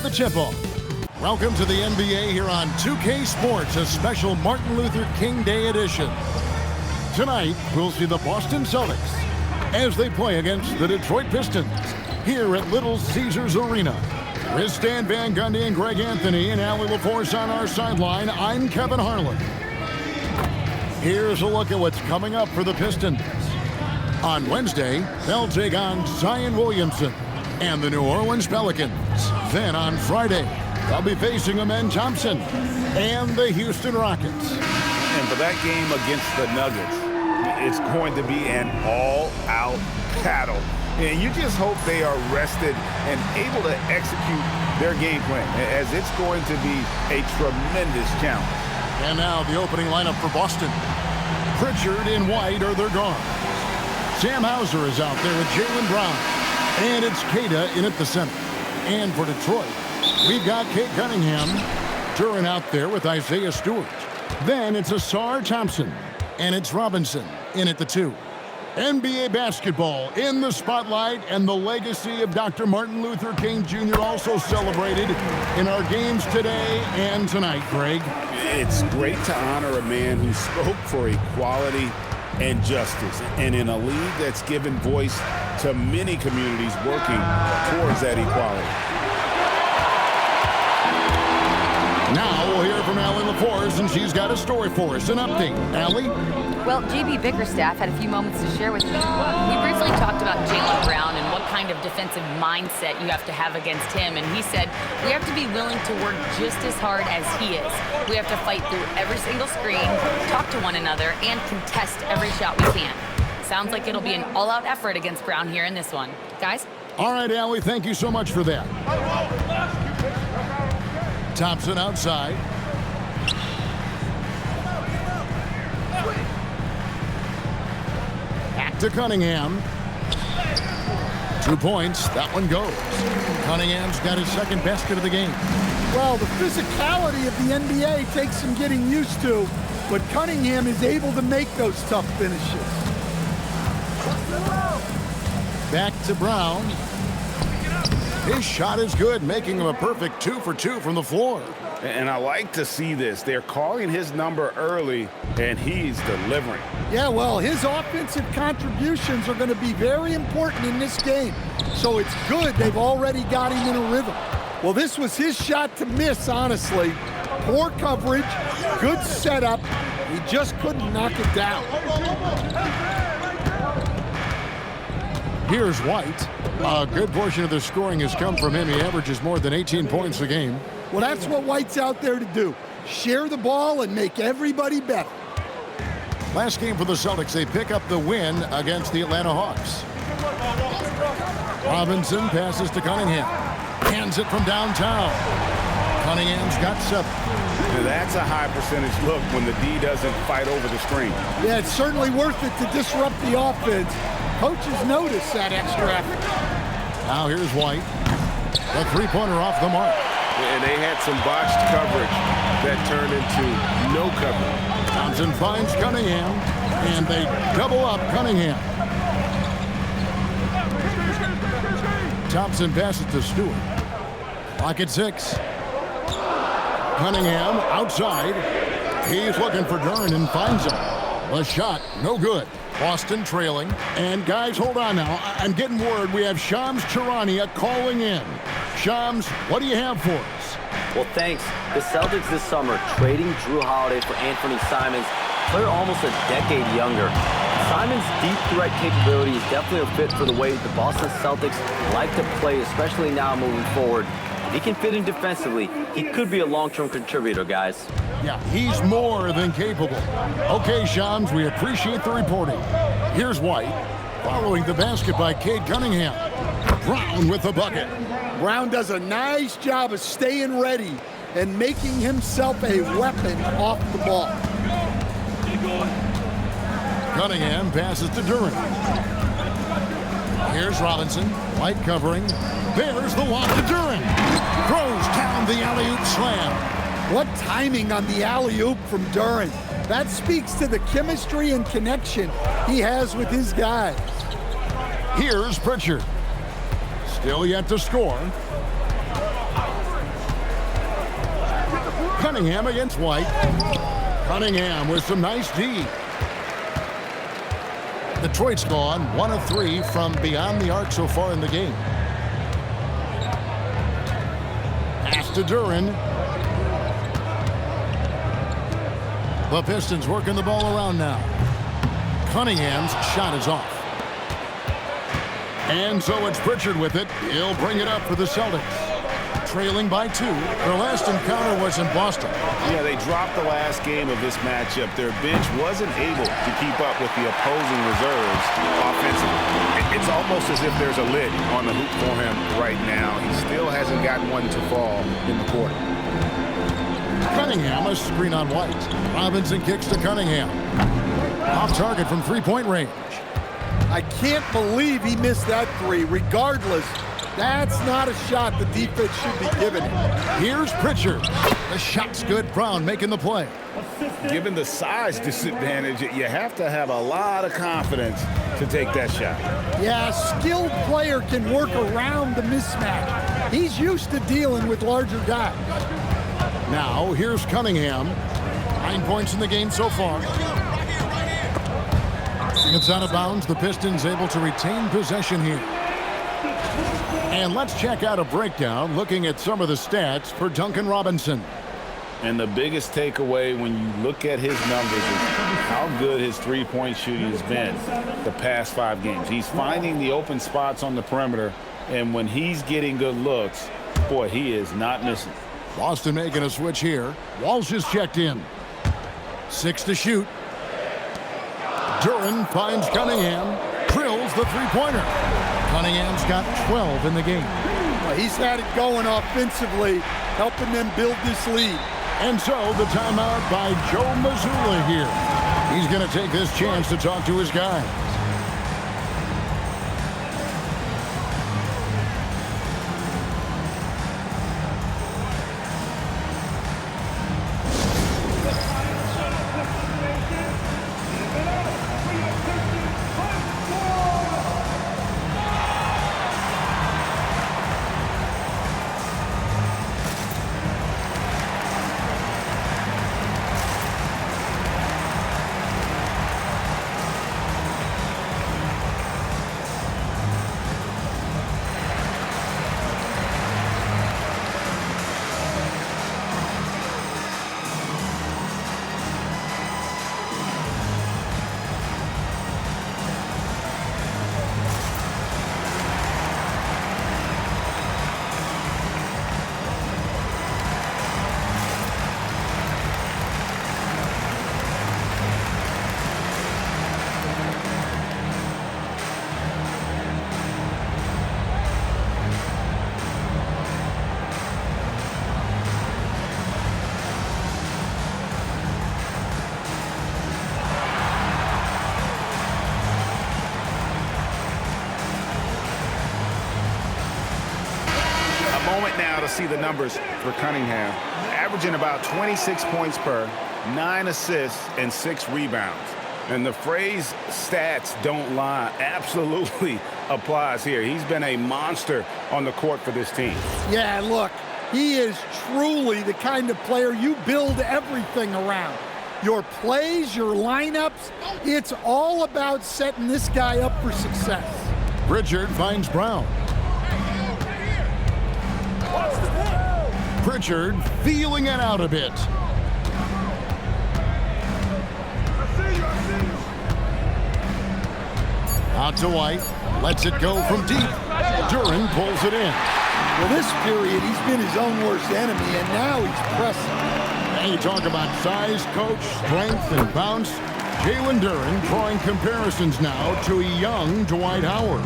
the tip-off. Welcome to the NBA here on 2K Sports, a special Martin Luther King Day edition. Tonight, we'll see the Boston Celtics as they play against the Detroit Pistons here at Little Caesars Arena. With Stan Van Gundy and Greg Anthony and Allie LaForce on our sideline, I'm Kevin Harlan. Here's a look at what's coming up for the Pistons. On Wednesday, they'll take on Zion Williamson and the New Orleans Pelicans. Then on Friday, they'll be facing Amen Thompson and the Houston Rockets. And for that game against the Nuggets, it's going to be an all-out battle. And you just hope they are rested and able to execute their game plan, as it's going to be a tremendous challenge. And now the opening lineup for Boston. Pritchard and White are their guards. Sam Hauser is out there with Jaylen Brown. And it's Queta in at the center. And for Detroit, we've got Cade Cunningham. Duran out there with Isaiah Stewart. Then it's Asar Thompson. And it's Robinson in at the 2. NBA basketball in the spotlight, and the legacy of Dr. Martin Luther King Jr. also celebrated in our games today and tonight, Greg. It's great to honor a man who spoke for equality and justice, and in a league that's given voice to many communities working towards that equality. Now we'll hear from Allie LaForce, and she's got a story for us, an update. Allie? Well, JB Bickerstaff had a few moments to share with me. We briefly talked about Jaylen Brown and what kind of defensive mindset you have to have against him, and he said we have to be willing to work just as hard as he is. We have to fight through every single screen, talk to one another, and contest every shot we can. Sounds like it'll be an all-out effort against Brown here in this one. Guys? All right, Allie, thank you so much for that. Thompson outside. Back to Cunningham. 2 points. That one goes. Cunningham's got his second basket of the game. Well, the physicality of the NBA takes some getting used to, but Cunningham is able to make those tough finishes. Back to Brown. His shot is good, making him a perfect 2 for 2 from the floor. And I like to see this. They're calling his number early, and he's delivering. Yeah, well, his offensive contributions are going to be very important in this game. So it's good they've already got him in a rhythm. Well, this was his shot to miss, honestly. Poor coverage, good setup. He just couldn't knock it down. Here's White. A good portion of the scoring has come from him. He averages more than 18 points a game. Well, that's what White's out there to do. Share the ball and make everybody better. Last game for the Celtics, they pick up the win against the Atlanta Hawks. Robinson passes to Cunningham. Hands it from downtown. Cunningham's got 7. That's a high percentage look when the D doesn't fight over the screen. Yeah, it's certainly worth it to disrupt the offense. Coaches notice that extra effort. Now here's White. The three-pointer off the mark. And they had some botched coverage that turned into no coverage. Thompson finds Cunningham, and they double up Cunningham. Thompson passes to Stewart. Clock at 6. Cunningham outside. He's looking for Duran and finds him. The shot, no good. Boston trailing. And guys, hold on now. I'm getting word we have Shams Charania calling in. Shams, what do you have for us? Well, thanks. The Celtics this summer trading Drew Holiday for Anthony Simons, player almost a decade younger. Simons' deep threat capability is definitely a fit for the way the Boston Celtics like to play, especially now moving forward. If he can fit in defensively, he could be a long-term contributor, guys. Yeah, he's more than capable. Okay, Shams, we appreciate the reporting. Here's White, following the basket by Cade Cunningham. Brown with the bucket. Brown does a nice job of staying ready and making himself a weapon off the ball. Cunningham passes to Duran. Here's Robinson. White covering. There's the lob to Duran. Throws down the alley-oop slam. What timing on the alley-oop from Duran. That speaks to the chemistry and connection he has with his guys. Here's Pritchard. Still yet to score. Cunningham against White. Cunningham with some nice D. Detroit's gone 1 of 3 from beyond the arc so far in the game. Pass to Duren. The Pistons working the ball around now. Cunningham's shot is off. And so it's Pritchard with it. He'll bring it up for the Celtics. Trailing by 2. Their last encounter was in Boston. Yeah, they dropped the last game of this matchup. Their bench wasn't able to keep up with the opposing reserves offensively. It's almost as if there's a lid on the hoop for him right now. He still hasn't gotten one to fall in the quarter. Cunningham, a screen on White. Robinson kicks to Cunningham. Off target from three-point range. I can't believe he missed that 3. Regardless, that's not a shot the defense should be giving him. Here's Pritchard. The shot's good. Brown making the play. Given the size disadvantage, you have to have a lot of confidence to take that shot. Yeah, a skilled player can work around the mismatch. He's used to dealing with larger guys. Now, here's Cunningham. 9 points in the game so far. It's out of bounds. The Pistons able to retain possession here. And let's check out a breakdown looking at some of the stats for Duncan Robinson. And the biggest takeaway when you look at his numbers is how good his three-point shooting has been the past 5 games. He's finding the open spots on the perimeter, and when he's getting good looks, boy, he is not missing. Boston making a switch here. Walsh is checked in. 6 to shoot. Duren finds Cunningham. Drills the three-pointer. Cunningham's got 12 in the game. Well, he's had it going offensively, helping them build this lead. And so the timeout by Joe Mazzulla here. He's going to take this chance to talk to his guys. Moment now to see the numbers for Cunningham. Averaging about 26 points per, 9 assists, and 6 rebounds. And the phrase stats don't lie absolutely applies here. He's been a monster on the court for this team. Yeah, look, he is truly the kind of player you build everything around. Your plays, your lineups, it's all about setting this guy up for success. Pritchard finds Brown. Pritchard feeling it out a bit. Out to White. Lets it go from deep. Duren pulls it in. Well, this period, he's been his own worst enemy, and now he's pressing. And you talk about size, coach, strength, and bounce. Jalen Duren drawing comparisons now to a young Dwight Howard.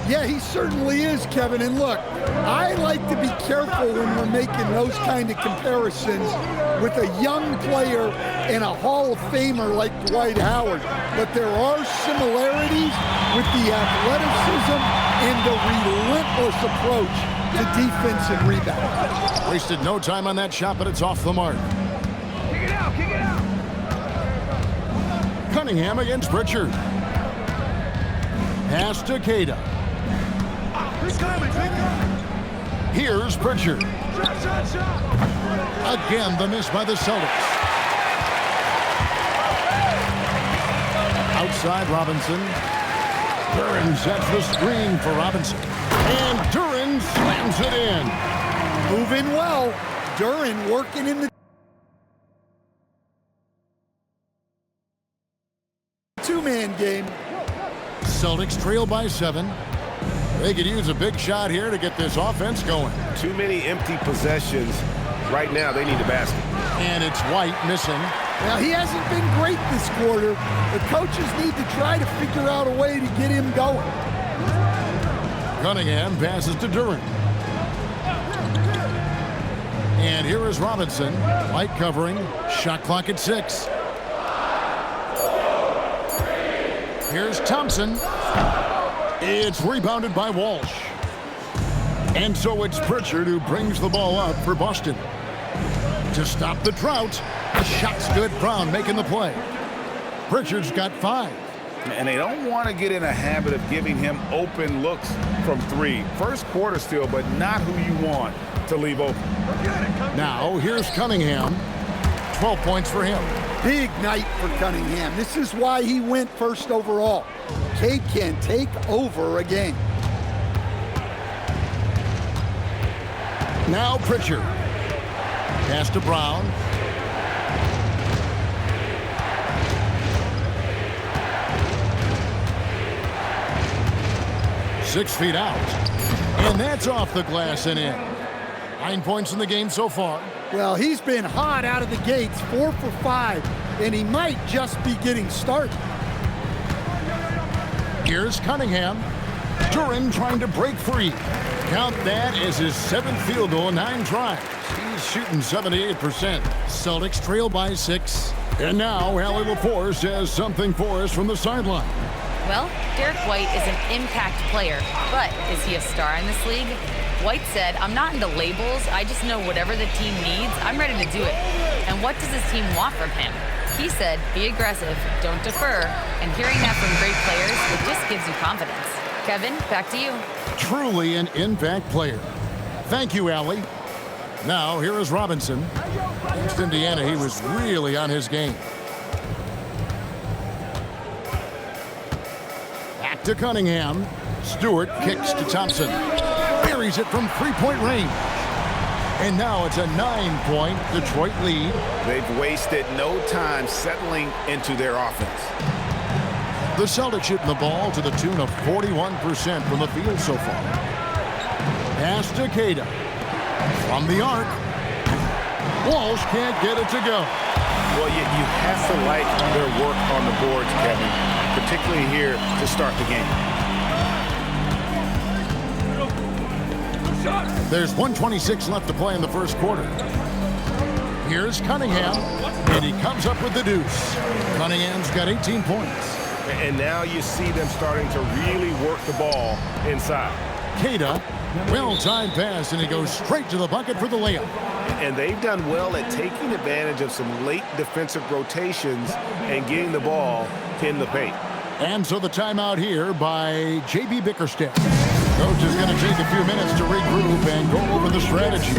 Yeah, he certainly is, Kevin. And look, I like to be careful when we're making those kind of comparisons with a young player and a Hall of Famer like Dwight Howard. But there are similarities with the athleticism and the relentless approach to defense and rebound. Wasted no time on that shot, but it's off the mark. Kick it out, kick it out. Cunningham against Pritchard. Pass to Cada. Here's Pritchard. Again, the miss by the Celtics. Outside Robinson. Duren sets the screen for Robinson. And Duren slams it in. Moving well. Duren working in the two-man game. Celtics trail by 7. They could use a big shot here to get this offense going. Too many empty possessions. Right now, they need a basket. And it's White missing. Now, he hasn't been great this quarter. The coaches need to try to figure out a way to get him going. Cunningham passes to Duren. And here is Robinson. White covering. Shot clock at 6. Here's Thompson. It's rebounded by Walsh. And so it's Pritchard who brings the ball up for Boston. To stop the drought, the shot's good. Brown making the play. Pritchard's got 5. And they don't want to get in a habit of giving him open looks from 3. First quarter still, but not who you want to leave open. Now, here's Cunningham. 12 points for him. Big night for Cunningham. This is why he went first overall. Cade can take over a game. Now Pritchard. Pass to Brown. Six feet out. And that's off the glass and in. 9 points in the game so far. Well, he's been hot out of the gates, 4 for 5, and he might just be getting started. Here's Cunningham. Duren trying to break free. Count that as his 7th field goal in 9 tries. He's shooting 78%. Celtics trail by 6. And now Allie LaForce has something for us from the sideline. Well, Derek White is an impact player, but is he a star in this league? White said, "I'm not into labels. I just know whatever the team needs, I'm ready to do it. And what does his team want from him?" He said, "Be aggressive, don't defer." And hearing that from great players, it just gives you confidence. Kevin, back to you. Truly an impact player. Thank you, Allie. Now, here is Robinson. Against Indiana, he was really on his game. Back to Cunningham. Stewart kicks to Thompson. Buries it from three-point range. And now it's a 9-point Detroit lead. They've wasted no time settling into their offense. The Celtics shooting the ball to the tune of 41% from the field so far. Pass to Queta. From the arc. Walsh can't get it to go. Well, you have to like their work on the boards, Kevin, particularly here to start the game. There's 1:26 left to play in the first quarter. Here's Cunningham, and he comes up with the deuce. Cunningham's got 18 points. And now you see them starting to really work the ball inside. Queta, well-timed pass, and he goes straight to the bucket for the layup. And they've done well at taking advantage of some late defensive rotations and getting the ball in the paint. And so the timeout here by J.B. Bickerstaff. Coach is going to take a few minutes to regroup and go over the strategy.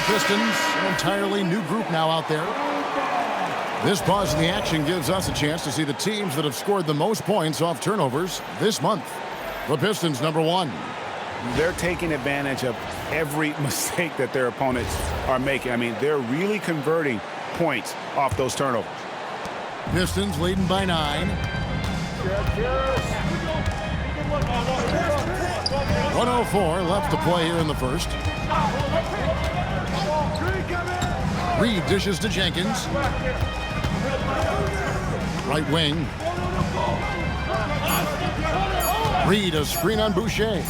Pistons, an entirely new group now out there. This pause in the action gives us a chance to see the teams that have scored the most points off turnovers this month. The Pistons, number 1. They're taking advantage of every mistake that their opponents are making. I mean, they're really converting points off those turnovers. Pistons leading by 9. 1:04 left to play here in the first. Reed dishes to Jenkins. Right wing. Reed, a screen on Boucher.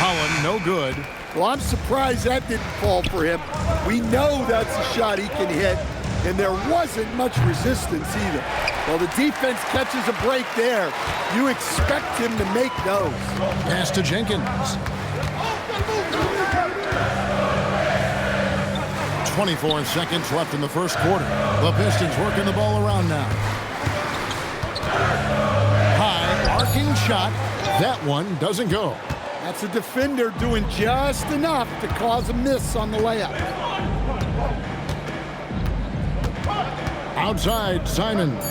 Holland, no good. Well, I'm surprised that didn't fall for him. We know that's a shot he can hit, and there wasn't much resistance either. Well, the defense catches a break there. You expect him to make those. Pass to Jenkins. 24 seconds left in the first quarter. The Pistons working the ball around now. High, arcing shot. That one doesn't go. That's a defender doing just enough to cause a miss on the layup. Outside, Simons.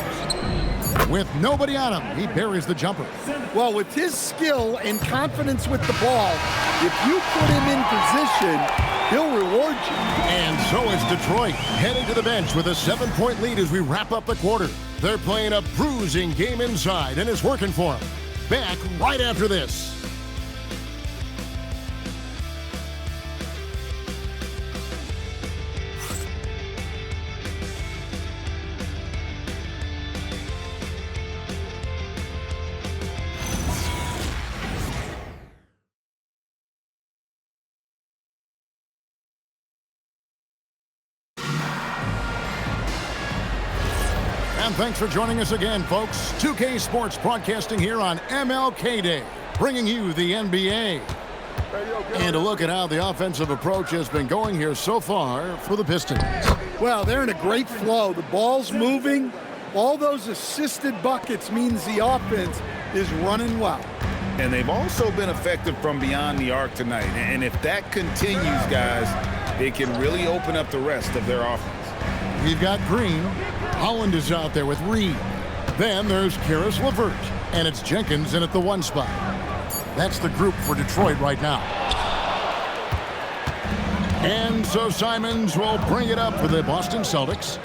With nobody on him, he buries the jumper. Well, with his skill and confidence with the ball, if you put him in position, he'll reward you. And so is Detroit, heading to the bench with a 7-point lead as we wrap up the quarter. They're playing a bruising game inside, and it's working for them. Back right after this. And thanks for joining us again, folks. 2K Sports broadcasting here on MLK Day, bringing you the NBA. And a look at how the offensive approach has been going here so far for the Pistons. Well, they're in a great flow. The ball's moving. All those assisted buckets means the offense is running well. And they've also been effective from beyond the arc tonight. And if that continues, guys, it can really open up the rest of their offense. We've got Green. Holland is out there with Reed. Then there's Karis LeVert. And it's Jenkins in at the 1 spot. That's the group for Detroit right now. And so Simons will bring it up for the Boston Celtics.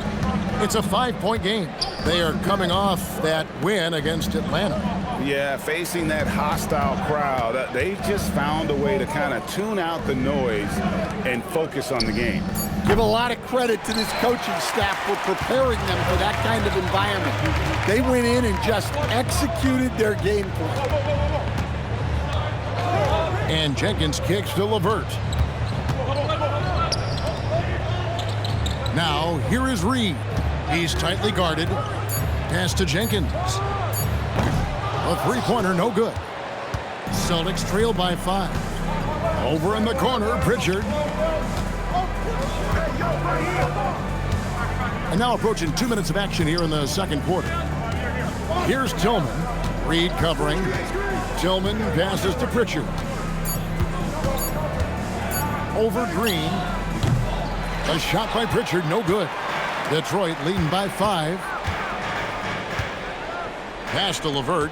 It's a 5-point game. They are coming off that win against Atlanta. Yeah, facing that hostile crowd, they just found a way to kind of tune out the noise and focus on the game. Give a lot of credit to this coaching staff for preparing them for that kind of environment. They went in and just executed their game plan. And Jenkins kicks to LeVert. Now, here is Reed. He's tightly guarded. Pass to Jenkins. A three-pointer, no good. Celtics trail by 5. Over in the corner, Pritchard. And now approaching 2 minutes of action here in the second quarter. Here's Tillman. Reed covering. Tillman passes to Pritchard. Over Green. A shot by Pritchard, no good. Detroit leading by 5. Pass to LeVert.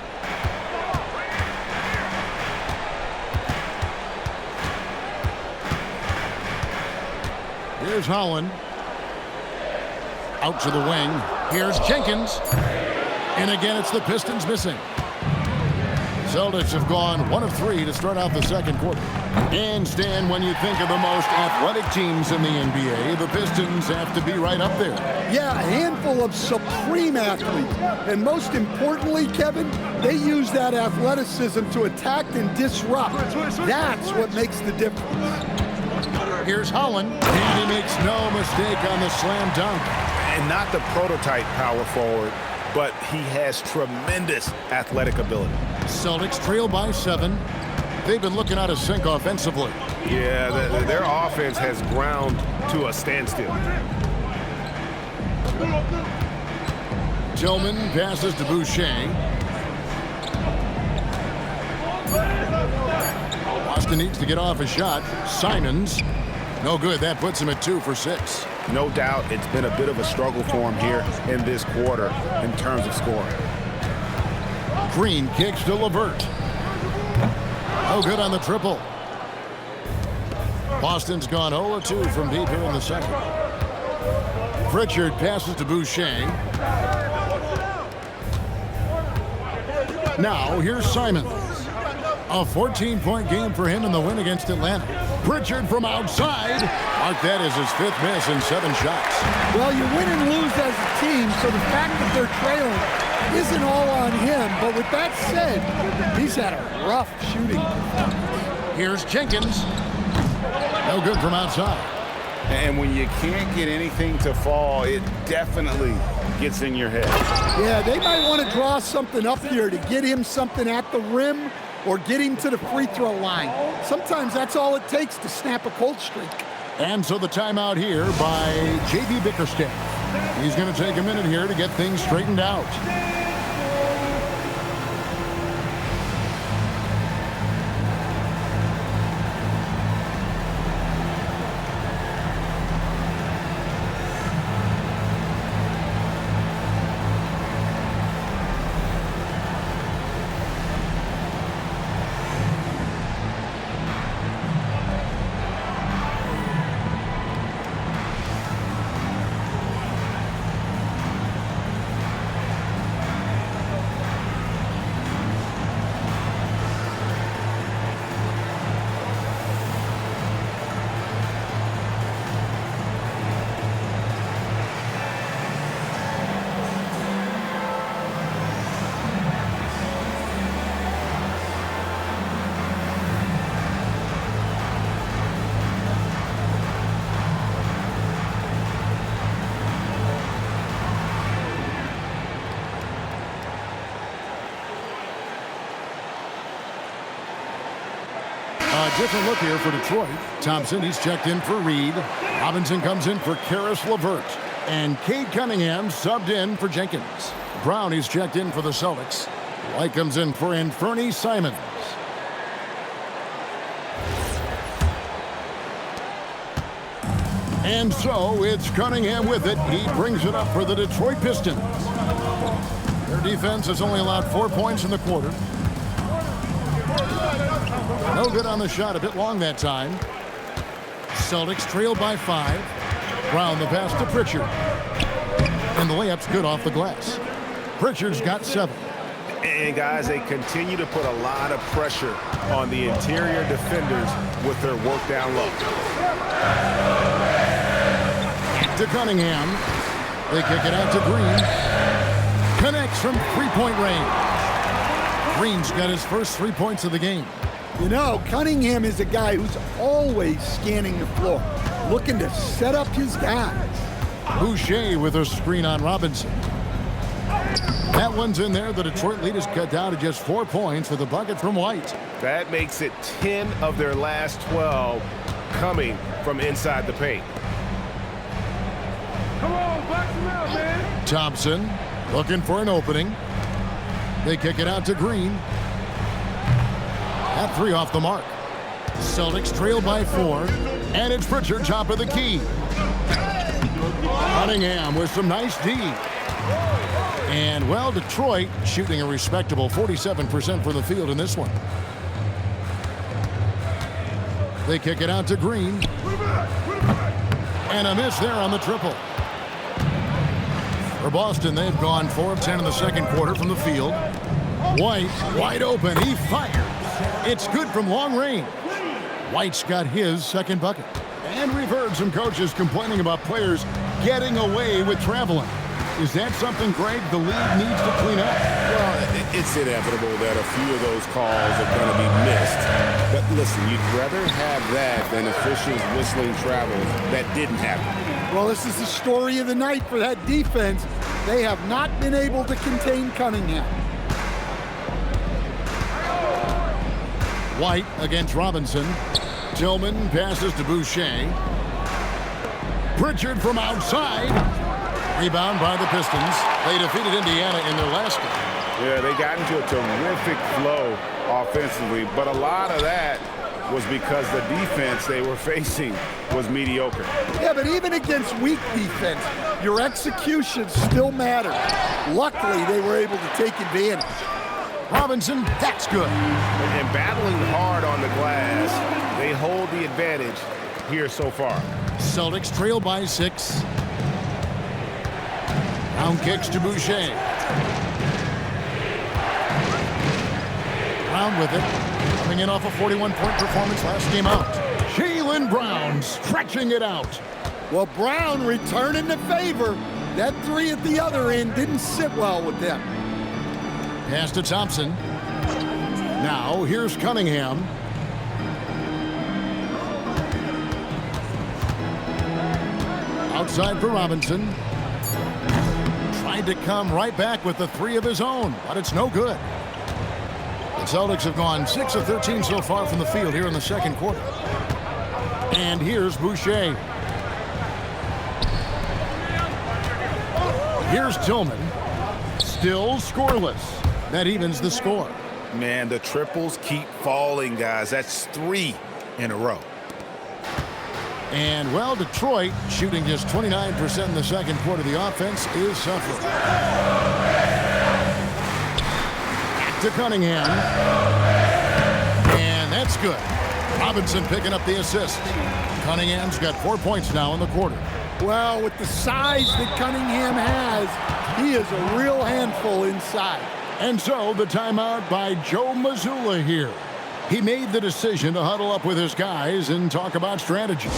Here's Holland. Out to the wing. Here's Jenkins. And again, it's the Pistons missing. Celtics have gone 1 of 3 to start out the second quarter. And Stan, when you think of the most athletic teams in the NBA, the Pistons have to be right up there. Yeah, a handful of supreme athletes. And most importantly, Kevin, they use that athleticism to attack and disrupt. That's what makes the difference. Here's Holland, and he makes no mistake on the slam dunk. And not the prototype power forward, but he has tremendous athletic ability. Celtics trail by 7. They've been looking out of sync offensively. Yeah, their offense has ground to a standstill. Tillman passes to Boucher. Boston needs to get off a shot. Simons No good. That puts him at 2 for 6. No doubt it's been a bit of a struggle for him here in this quarter in terms of scoring. Green kicks to LeVert. No good on the triple. Boston's gone 0-2 from deep here in the second. Pritchard passes to Boucher. Now here's Simons. A 14-point game for him in the win against Atlanta. Pritchard from outside. Mark that as his 5th miss in 7 shots. Well, you win and lose as a team, so the fact that they're trailing isn't all on him. But with that said, he's had a rough shooting performance. Here's Jenkins. No good from outside. And when you can't get anything to fall, it definitely gets in your head. Yeah, they might want to draw something up here to get him something at the rim or get him to the free throw line. Sometimes that's all it takes to snap a cold streak. And so the timeout here by J.B. Bickerstaff. He's going to take a minute here to get things straightened out. Different look here for Detroit. Thompson, he's checked in for Reed. Robinson comes in for Karis LeVert. And Cade Cunningham subbed in for Jenkins. Brown, he's checked in for the Celtics. White comes in for Anfernee Simons. And so it's Cunningham with it. He brings it up for the Detroit Pistons. Their defense has only allowed 4 points in the quarter. No good on the shot, a bit long that time. Celtics trailed by 5. Brown the pass to Pritchard. And the layup's good off the glass. Pritchard's got 7. And guys, they continue to put a lot of pressure on the interior defenders with their work down low. To Cunningham. They kick it out to Green. Connects from 3-point range. Green's got his first 3 points of the game. You know, Cunningham is a guy who's always scanning the floor, looking to set up his guys. Boucher with a screen on Robinson. That one's in there. The Detroit lead is cut down to just 4 points with a bucket from White. That makes it 10 of their last 12 coming from inside the paint. Come on, box him out, man. Thompson looking for an opening. They kick it out to Green. At 3 off the mark. Celtics trail by 4. And it's Pritchard top of the key. Cunningham with some nice D. And, well, Detroit shooting a respectable 47% from the field in this one. They kick it out to Green. And a miss there on the triple. For Boston, they've gone 4 of 10 in the second quarter from the field. White, wide open. He fires. It's good from long range. White's got his second bucket. And we've heard some coaches complaining about players getting away with traveling. Is that something, Greg, the league needs to clean up? Well, it's inevitable that a few of those calls are going to be missed. But listen, you'd rather have that than officials whistling travels that didn't happen. Well, this is the story of the night for that defense. They have not been able to contain Cunningham. White against Robinson. Tillman passes to Boucher. Pritchard from outside. Rebound by the Pistons. They defeated Indiana in their last game. Yeah, they got into a terrific flow offensively, but a lot of that was because the defense they were facing was mediocre. Yeah, but even against weak defense, your execution still matters. Luckily, they were able to take advantage. Robinson, that's good. And battling hard on the glass, they hold the advantage here so far. Celtics trail by 6. Brown kicks to Boucher. Brown with it. Coming in off a 41-point performance last game out. Jaylen Brown stretching it out. Well, Brown returning the favor. That three at the other end didn't sit well with them. Pass to Thompson. Now, here's Cunningham. Outside for Robinson. Tried to come right back with the three of his own, but it's no good. The Celtics have gone 6 of 13 so far from the field here in the second quarter. And here's Boucher. Here's Tillman. Still scoreless. That evens the score. Man, the triples keep falling, guys. That's 3 in a row. And, well, Detroit shooting just 29% in the second quarter. The offense is suffering. Back to Cunningham. And that's good. Robinson picking up the assist. Cunningham's got 4 points now in the quarter. Well, with the size that Cunningham has, he is a real handful inside. And so the timeout by Joe Mazzulla here. He made the decision to huddle up with his guys and talk about strategy.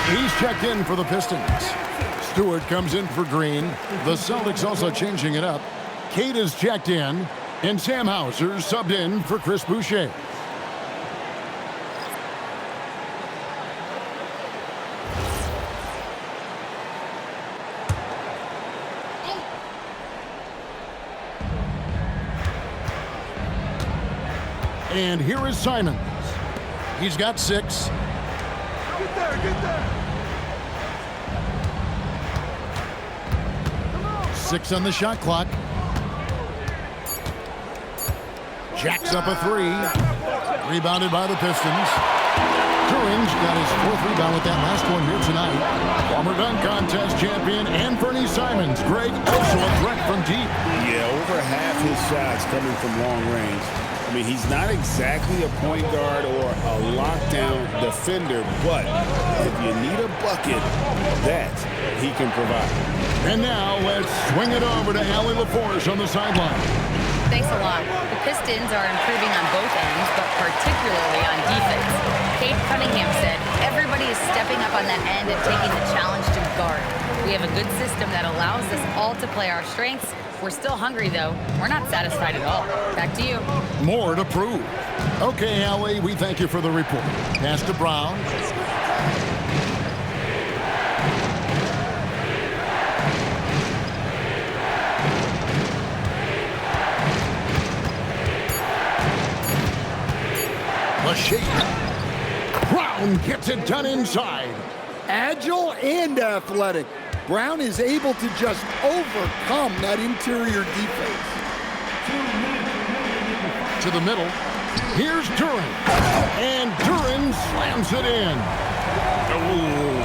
He's checked in for the Pistons. Stewart comes in for Green. The Celtics also changing it up. Kate is checked in, and Sam Hauser subbed in for Chris Boucher. And here is Simons. He's got 6. Get there. 6 on the shot clock. Jacks up a 3. Rebounded by the Pistons. Turing's got his 4th rebound with that last one here tonight. Former dunk contest champion Anthony Simons. Greg, also a threat from deep. Yeah, over half his shots coming from long range. I mean, he's not exactly a point guard or a lockdown defender, but if you need a bucket, that he can provide. And now let's swing it over to Allie LaForce on the sideline. Thanks a lot. The Pistons are improving on both ends, but particularly on defense. Kate Cunningham said, everybody is stepping up on that end and taking the challenge to guard. We have a good system that allows us all to play our strengths. We're still hungry, though. We're not satisfied at all. Back to you. More to prove. Okay, Allie, we thank you for the report. Pass to Brown. A shake. Brown gets it done inside. Agile and athletic. Brown is able to just overcome that interior defense. To the middle. Here's Duren. And Duren slams it in. Ooh.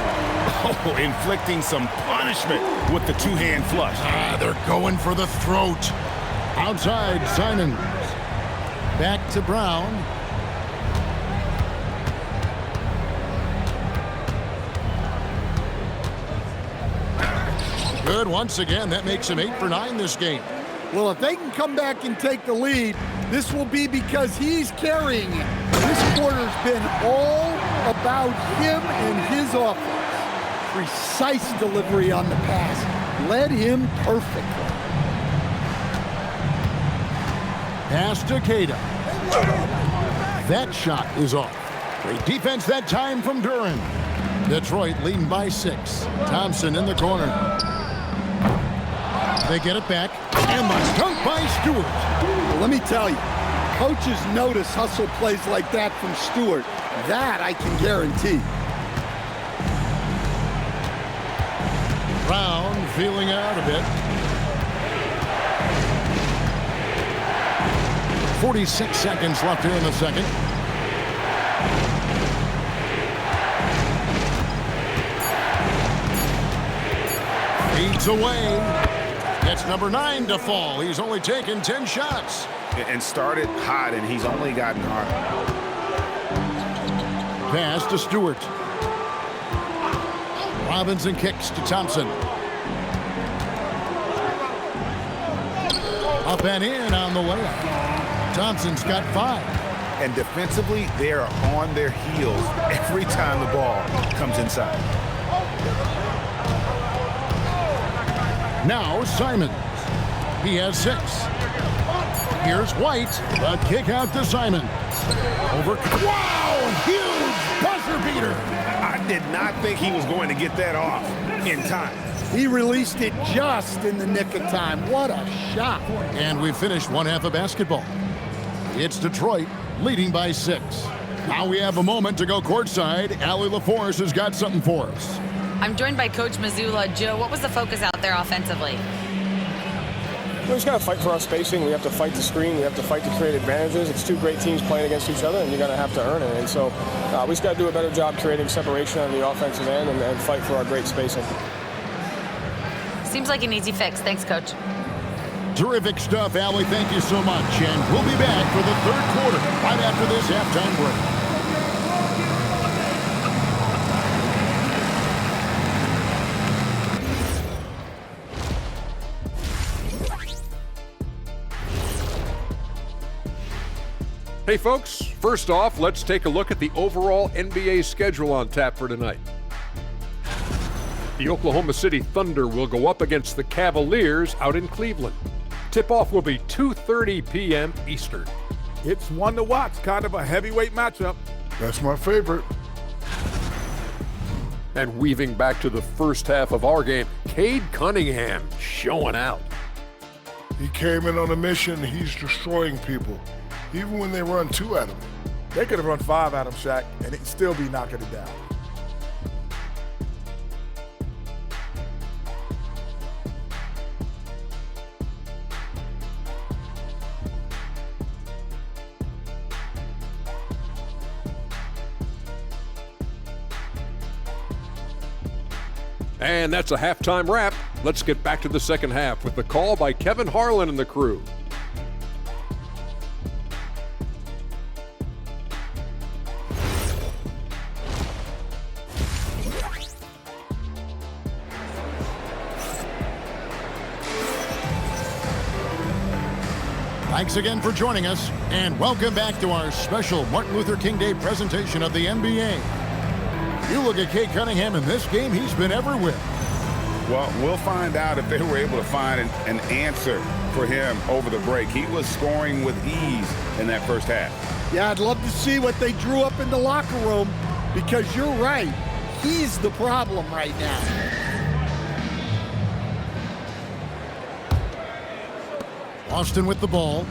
Oh, inflicting some punishment with the two-hand flush. They're going for the throat. Outside, Simons. Back to Brown. Good once again. That makes him 8 for 9 this game. Well, if they can come back and take the lead, this will be because he's carrying it. This quarter's been all about him and his offense. Precise delivery on the pass. Led him perfectly. Pass to Cada. That shot is off. Great defense that time from Duran. Detroit leading by 6. Thompson in the corner. They get it back. And the dunk by Stewart. Well, let me tell you, coaches notice hustle plays like that from Stewart. That I can guarantee. Brown feeling out a bit. 46 seconds left here in the second. Feeds away. Gets number 9 to fall. He's only taken 10 shots. And started hot, and he's only gotten hotter. Pass to Stewart. Robinson kicks to Thompson. Up and in on the way. Thompson's got 5. And defensively, they are on their heels every time the ball comes inside. Now Simons. He has 6. Here's White. A kick out to Simons. Over. Wow! Huge buzzer beater. I did not think he was going to get that off in time. He released it just in the nick of time. What a shot. And we've finished one half of basketball. It's Detroit leading by 6. Now we have a moment to go courtside. Allie LaForce has got something for us. I'm joined by Coach Mazzulla. Joe, what was the focus out there offensively? We just got to fight for our spacing. We have to fight the screen. We have to fight to create advantages. It's two great teams playing against each other, and you're going to have to earn it. And so we just got to do a better job creating separation on the offensive end and fight for our great spacing. Seems like an easy fix. Thanks, Coach. Terrific stuff, Allie. Thank you so much. And we'll be back for the third quarter right after this halftime break. Hey folks, first off, let's take a look at the overall NBA schedule on tap for tonight. The Oklahoma City Thunder will go up against the Cavaliers out in Cleveland. Tip-off will be 2:30 p.m. Eastern. It's one to watch, kind of a heavyweight matchup. That's my favorite. And weaving back to the first half of our game, Cade Cunningham showing out. He came in on a mission. He's destroying people. Even when they run 2 at him. They could have run 5 at him, Shaq, and he'd still be knocking it down. And that's a halftime wrap. Let's get back to the second half with the call by Kevin Harlan and the crew. Thanks again for joining us, and welcome back to our special Martin Luther King Day presentation of the NBA. You look at Cade Cunningham in this game, he's been everywhere. Well, we'll find out if they were able to find an answer for him over the break. He was scoring with ease in that first half. Yeah, I'd love to see what they drew up in the locker room, because you're right. He's the problem right now. Boston with the ball.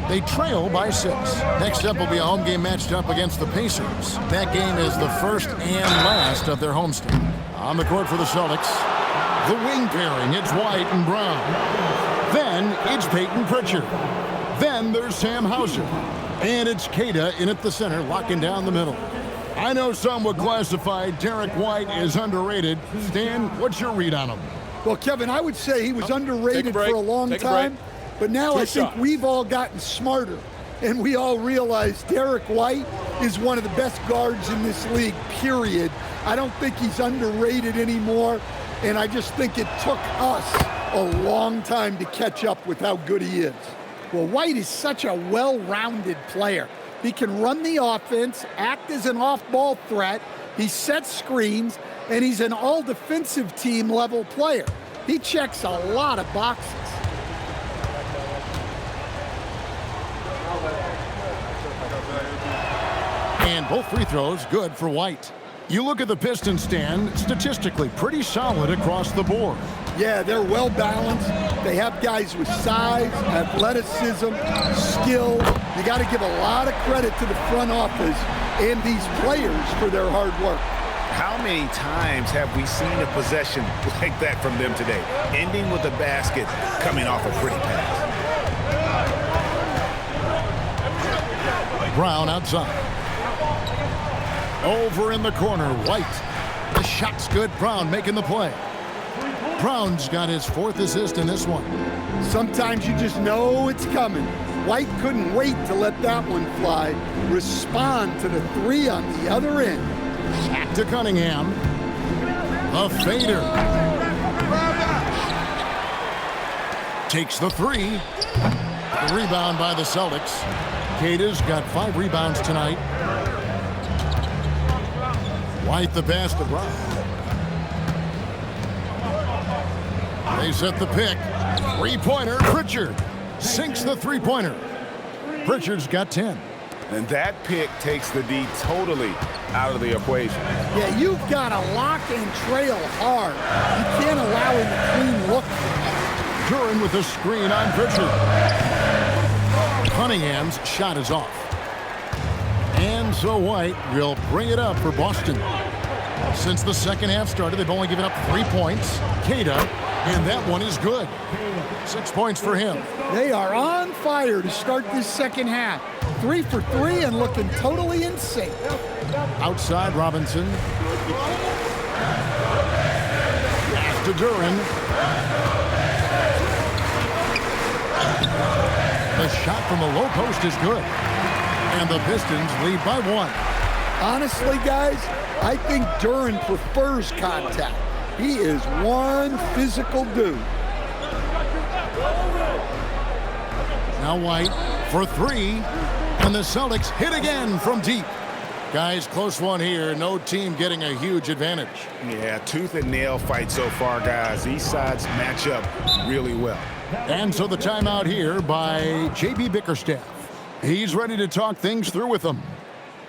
They trail by 6. Next up will be a home game matched up against the Pacers. That game is the first and last of their homestand. On the court for the Celtics, the wing pairing, it's White and Brown. Then it's Peyton Pritchard. Then there's Sam Hauser. And it's Cada in at the center, locking down the middle. I know some would classify Derek White as underrated. Stan, what's your read on him? Well, Kevin, I would say he was underrated for a long time, but now I think we've all gotten smarter, and we all realize Derek White is one of the best guards in this league, period. I don't think he's underrated anymore, and I just think it took us a long time to catch up with how good he is. Well, White is such a well-rounded player. He can run the offense, act as an off-ball threat, he sets screens, and he's an all-defensive team level player. He checks a lot of boxes. And both free throws good for White. You look at the Pistons, Stan, statistically pretty solid across the board. Yeah, they're well balanced. They have guys with size, athleticism, skill. You got to give a lot of credit to the front office and these players for their hard work. How many times have we seen a possession like that from them today, ending with a basket coming off a pretty pass? Brown outside. Over in the corner, White. The shot's good. Brown making the play. Brown's got his 4th assist in this one. Sometimes you just know it's coming. White couldn't wait to let that one fly. Respond to the 3 on the other end. Back to Cunningham. A fader. Takes the 3. The rebound by the Celtics. Kata's got 5 rebounds tonight. White the pass to Brown. They set the pick. 3-pointer. Pritchard sinks the 3-pointer. Pritchard's got 10. And that pick takes the D totally out of the equation. Yeah, you've got to lock and trail hard. You can't allow him a clean look. Duran with a screen on Pritchard. Cunningham's shot is off. And so White will bring it up for Boston. Since the second half started, they've only given up 3 points. Kata, and that one is good. 6 points for him. They are on fire to start this second half. 3 for 3 and looking totally in sync. Outside Robinson. Pass to Duran. The shot from the low post is good. And the Pistons lead by 1. Honestly, guys, I think Duran prefers contact. He is one physical dude. Now White for 3. And the Celtics hit again from deep. Guys, close one here. No team getting a huge advantage. Yeah, tooth and nail fight so far, guys. These sides match up really well. And so the timeout here by J.B. Bickerstaff. He's ready to talk things through with them.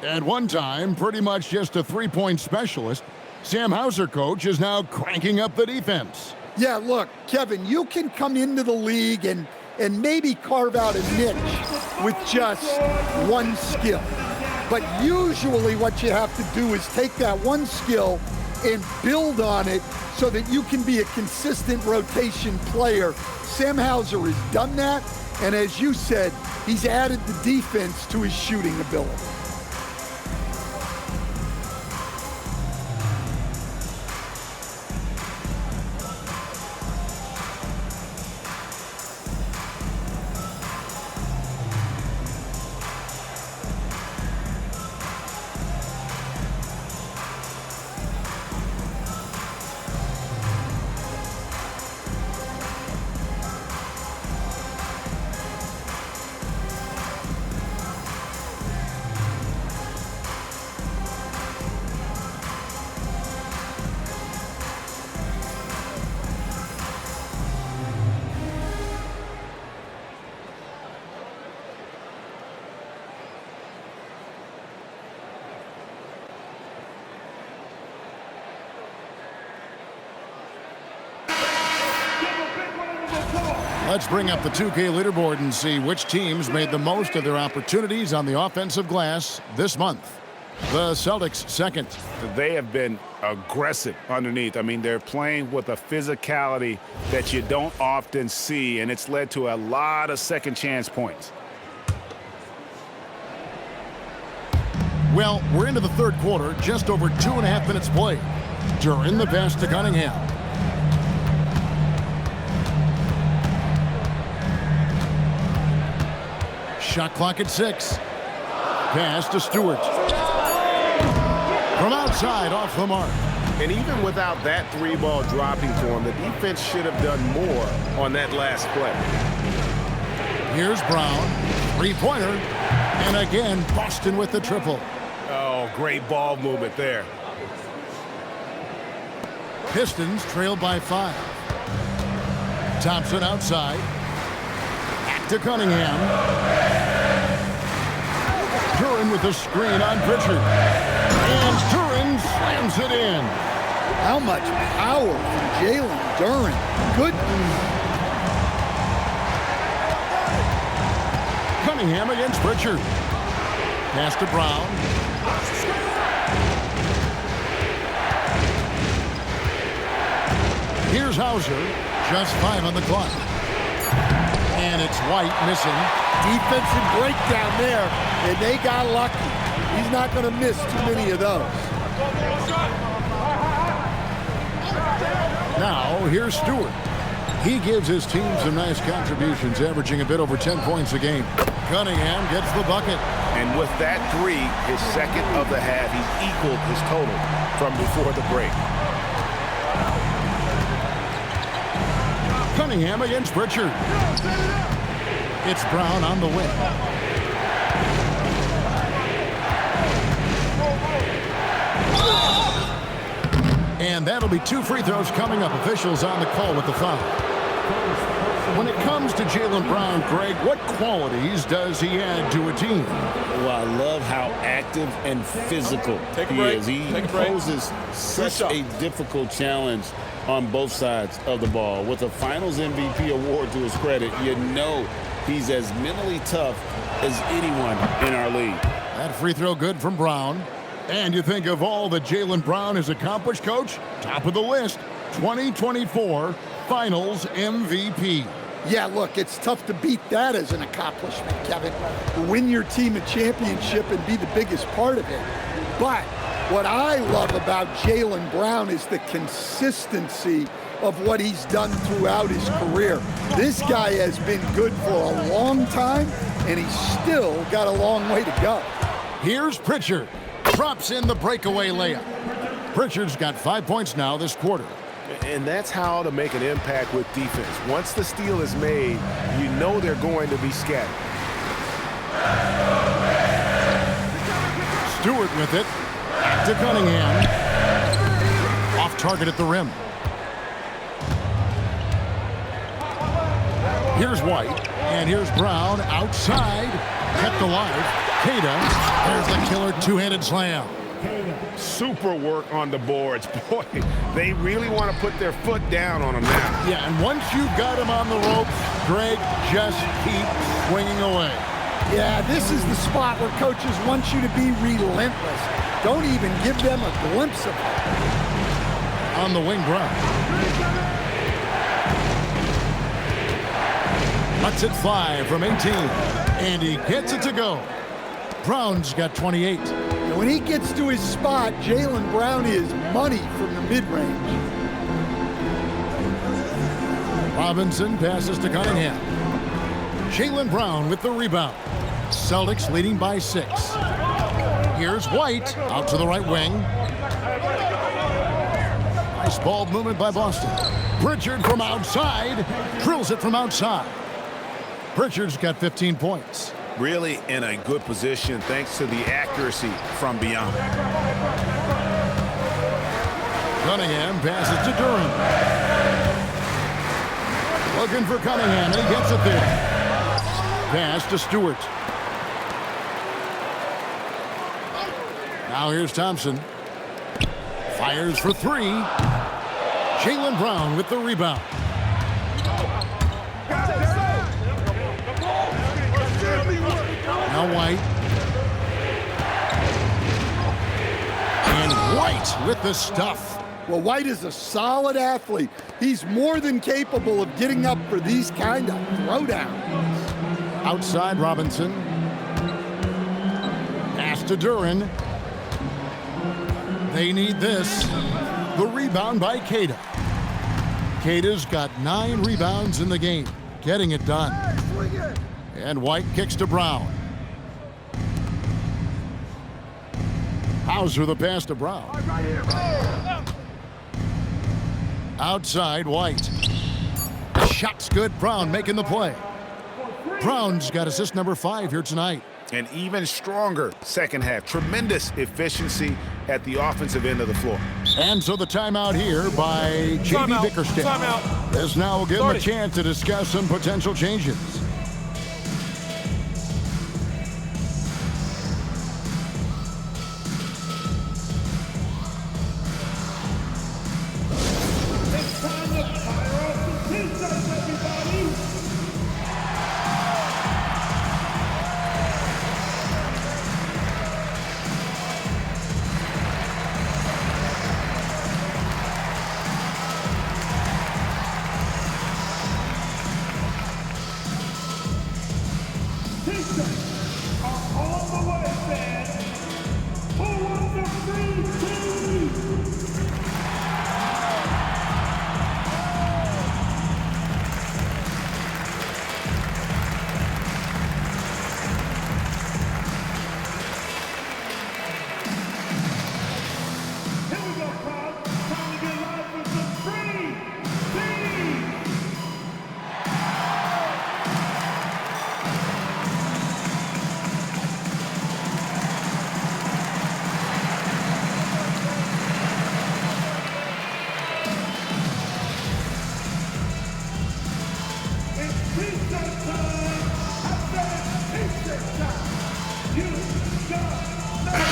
At one time, pretty much just a 3-point specialist, Sam Hauser, coach, is now cranking up the defense. Yeah, look, Kevin, you can come into the league and maybe carve out a niche with just one skill. But usually what you have to do is take that one skill and build on it so that you can be a consistent rotation player. Sam Hauser has done that, and as you said, he's added the defense to his shooting ability. Let's bring up the 2K leaderboard and see which teams made the most of their opportunities on the offensive glass this month. The Celtics second. They have been aggressive underneath. I mean, they're playing with a physicality that you don't often see, and it's led to a lot of second chance points. Well, we're into the third quarter, just over 2.5 minutes played. Duran the pass to Cunningham. Shot clock at 6. Pass to Stewart. From outside, off the mark. And even without that three-ball dropping for him, the defense should have done more on that last play. Here's Brown. Three-pointer. And again, Boston with the triple. Oh, great ball movement there. Pistons trail by 5. Thompson outside. Back to Cunningham. Duran with the screen on Pritchard. And Duran slams it in. How much power from Jalen Duran. Good. Cunningham against Pritchard. Pass to Brown. Here's Hauser. Just 5 on the clock. And it's White missing. Defensive breakdown there, and they got lucky. He's not going to miss too many of those. Now, here's Stewart. He gives his team some nice contributions, averaging a bit over 10 points a game. Cunningham gets the bucket. And with that three, his second of the half, he's equaled his total from before the break. Cunningham against Pritchard. It's Brown on the wing. And that'll be 2 free throws coming up. Officials on the call with the foul. When it comes to Jaylen Brown, Greg, what qualities does he add to a team? Well, I love how active and physical he is. He poses such a difficult challenge on both sides of the ball. With a Finals MVP award to his credit, you know he's as mentally tough as anyone in our league. That free throw good from Brown. And you think of all that Jaylen Brown has accomplished, Coach? Top of the list, 2024 Finals MVP. Yeah, look, it's tough to beat that as an accomplishment, Kevin. Win your team a championship and be the biggest part of it. But what I love about Jaylen Brown is the consistency of what he's done throughout his career. This guy has been good for a long time, and he's still got a long way to go. Here's Pritchard. Drops in the breakaway layup. Pritchard's got 5 points now this quarter. And that's how to make an impact with defense. Once the steal is made, you know they're going to be scattered. Stewart with it. Back to Cunningham. Off target at the rim. Here's White. And here's Brown outside. Kept alive. Cada. There's the killer two-handed slam. Super work on the boards. Boy, they really want to put their foot down on him now. Yeah, and once you've got him on the ropes, Greg, just keep swinging away. Yeah, this is the spot where coaches want you to be relentless. Don't even give them a glimpse of it. On the wing, Brown. Cuts it 5 from 18. And he gets it to go. Brown's got 28. And when he gets to his spot, Jaylen Brown is money from the mid-range. Robinson passes to Cunningham. Jaylen Brown with the rebound. Celtics leading by 6. Here's White out to the right wing. Nice ball movement by Boston. Pritchard from outside. Drills it from outside. Pritchard's got 15 points. Really in a good position thanks to the accuracy from beyond. Cunningham passes to Duran. Looking for Cunningham, and he gets it there. Pass to Stewart. Now here's Thompson. Fires for 3. Jaylen Brown with the rebound. Now White. And White with the stuff. Well, White is a solid athlete. He's more than capable of getting up for these kind of throwdowns. Outside Robinson. Pass to Duran. They need this. The rebound by Queta. Queta's got 9 rebounds in the game, getting it done. And White kicks to Brown. Hauser the pass to Brown. Outside, White. The shot's good. Brown making the play. Brown's got assist number 5 here tonight. An even stronger second half. Tremendous efficiency at the offensive end of the floor. And so the timeout here by J.B. Bickerstaff. Timeout. This now will give him a chance to discuss some potential changes.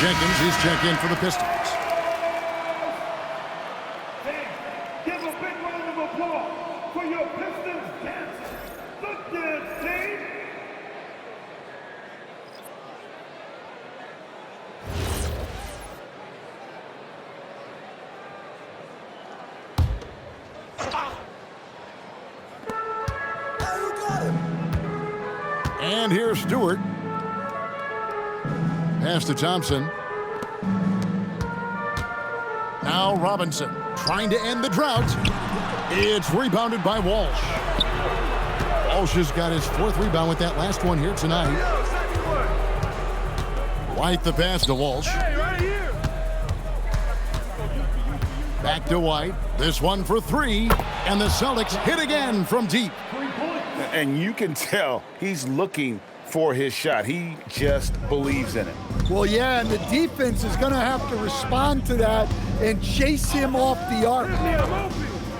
Jenkins is checked in for the Pistons. Give a big round of applause for your Pistons dancers. Good dance, team. And here's Stewart. Pass to Thompson. Now Robinson trying to end the drought. It's rebounded by Walsh. Walsh has got his 4th rebound with that last one here tonight. White the pass to Walsh. Back to White. This one for 3. And the Celtics hit again from deep. And you can tell he's looking for his shot. He just believes in it. Well, yeah, and the defense is going to have to respond to that and chase him off the arc.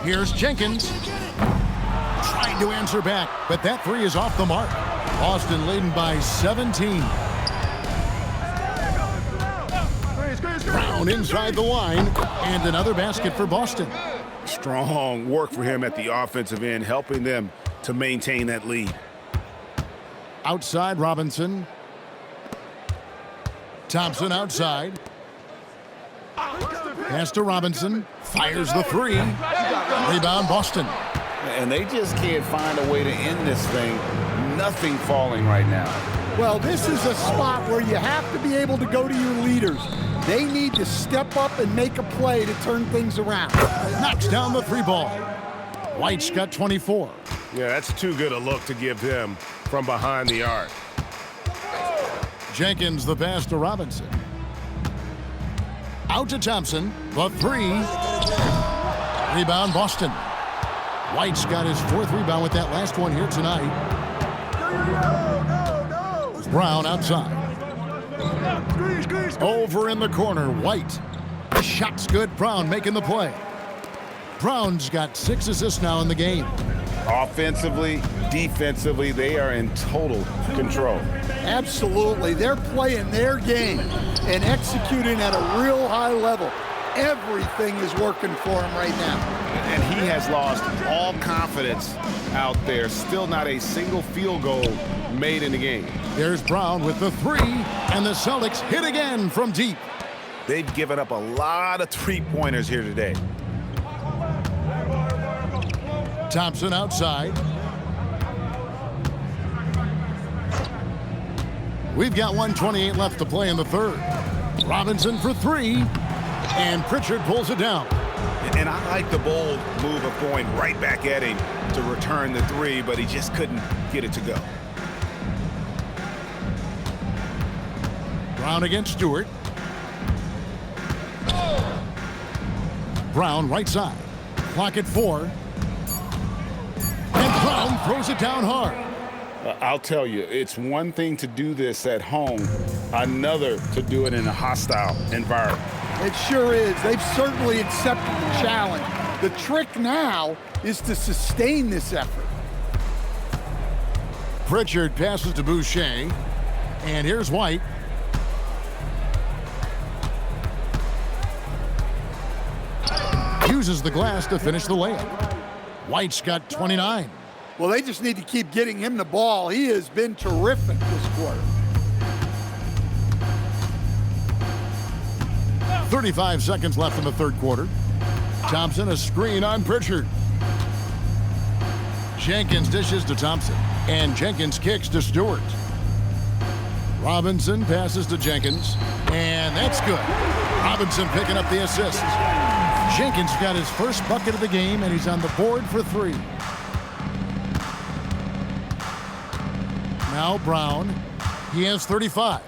Here's Jenkins. Trying to answer back, but that 3 is off the mark. Boston leading by 17. Brown inside the line, and another basket for Boston. Strong work for him at the offensive end, helping them to maintain that lead. Outside Robinson. Thompson outside. Pass to Robinson. Fires the 3. Rebound Boston. And they just can't find a way to end this thing. Nothing falling right now. Well, this is a spot where you have to be able to go to your leaders. They need to step up and make a play to turn things around. Knocks down the 3 ball. White's got 24. Yeah, that's too good a look to give him from behind the arc. Jenkins the pass to Robinson. Out to Thompson. The 3. Rebound Boston. White's got his 4th rebound with that last one here tonight. Brown outside. Over in the corner, White. The shot's good. Brown making the play. Brown's got 6 assists now in the game. Offensively, defensively, they are in total control. Absolutely. They're playing their game and executing at a real high level. Everything is working for him right now. And he has lost all confidence out there. Still not a single field goal made in the game. There's Brown with the 3, and the Celtics hit again from deep. They've given up a lot of 3-pointers here today. Thompson outside. We've got 1:28 left to play in the 3rd. Robinson for 3. And Pritchard pulls it down. And I like the bold move of going right back at him to return the three, but he just couldn't get it to go. Brown against Stewart. Brown right side. Clock at 4. And Brown throws it down hard. I'll tell you, it's one thing to do this at home, another to do it in a hostile environment. It sure is. They've certainly accepted the challenge. The trick now is to sustain this effort. Pritchard passes to Boucher. And here's White. Uses the glass to finish the layup. White's got 29. Well, they just need to keep getting him the ball. He has been terrific this quarter. 35 seconds left in the third quarter. Thompson, a screen on Pritchard. Jenkins dishes to Thompson. And Jenkins kicks to Stewart. Robinson passes to Jenkins. And that's good. Robinson picking up the assist. Jenkins got his first bucket of the game, and he's on the board for 3. Now Brown. He has 35.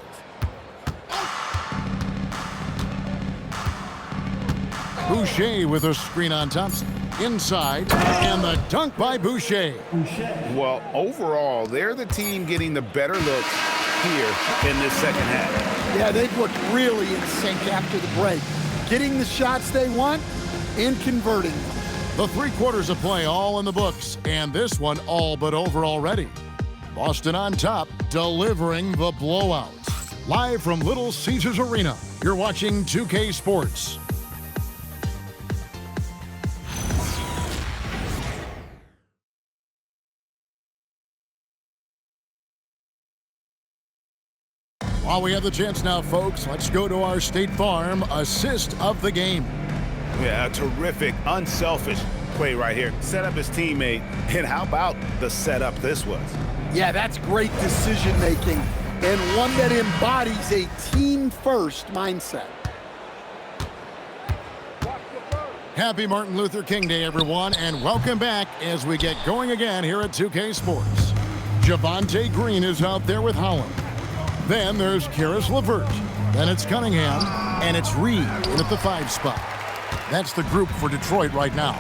Boucher with a screen on Thompson. Inside, and the dunk by Boucher. Well, overall, they're the team getting the better looks here in this second half. Yeah, they've looked really in sync after the break. Getting the shots they want and converting them. The 3 quarters of play all in the books, and this one all but over already. Boston on top, delivering the blowout. Live from Little Caesars Arena, you're watching 2K Sports. While we have the chance now, folks, let's go to our State Farm assist of the game. Yeah, a terrific, unselfish play right here. Set up his teammate, and how about the setup this was? Yeah, that's great decision-making, and one that embodies a team-first mindset. Happy Martin Luther King Day, everyone, and welcome back as we get going again here at 2K Sports. Javonte Green is out there with Holland. Then there's Karis LeVert. Then it's Cunningham, and it's Reed in at the 5 spot. That's the group for Detroit right now.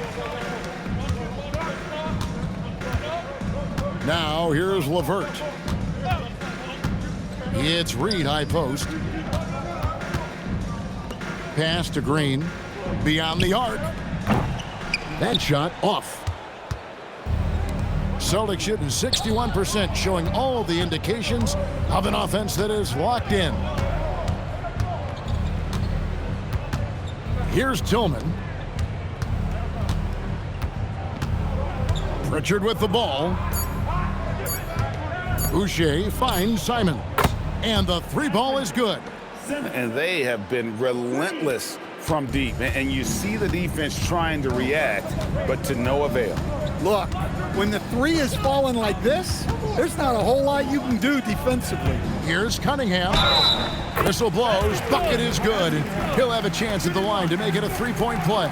Now here's LeVert. It's Reed high post. Pass to Green. Beyond the arc. That shot off. Celtics shooting 61%, showing all the indications of an offense that is locked in. Here's Tillman. Pritchard with the ball. Boucher finds Simon. And the 3 ball is good. And they have been relentless from deep. And you see the defense trying to react, but to no avail. Look, when the 3 is falling like this, there's not a whole lot you can do defensively. Here's Cunningham. Whistle blows. Bucket is good. And he'll have a chance at the line to make it a 3-point play.